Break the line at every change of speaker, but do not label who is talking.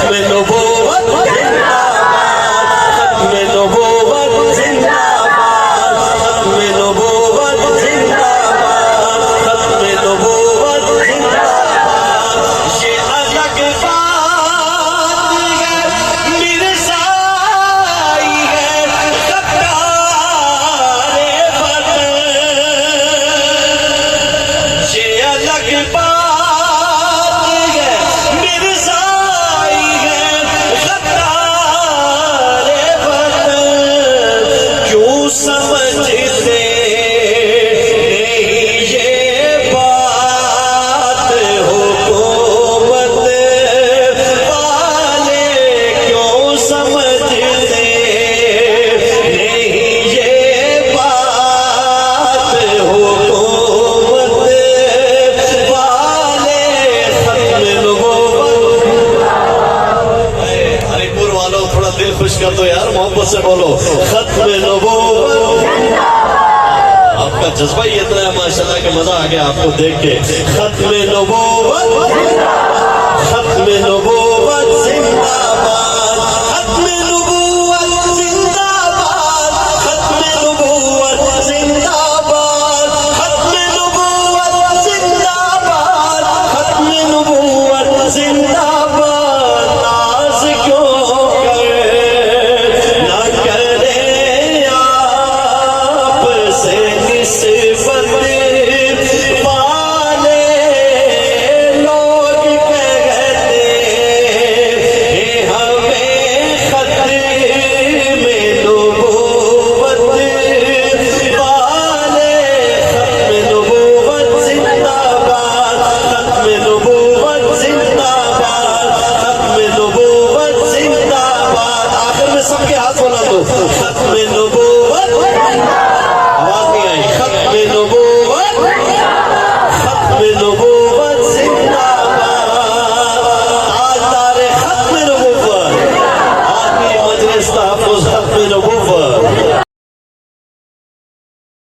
खत्म नबूवत जिंदाबाद, खत्म नबूवत जिंदाबाद, खत्म नबूवत जिंदाबाद, खत्म नबूवत जिंदाबाद। ये अलग बात है मिर्ज़ाई है गद्दारे वतन, ये अलग बात कर दो यार, मोहब्बत से बोलो खत्म नबूवत। आपका जज्बा ही इतना है माशाल्लाह कि मजा आ गया आपको देख के। खत्म नबूवत, खत्म नबूवत जिंदाबाद, खत्म नबूवत जिंदाबाद, खत्म नबूवत जिंदाबाद, खत्म नबूवत जिंदाबाद, खत्म नबूवत जिंदाबाद।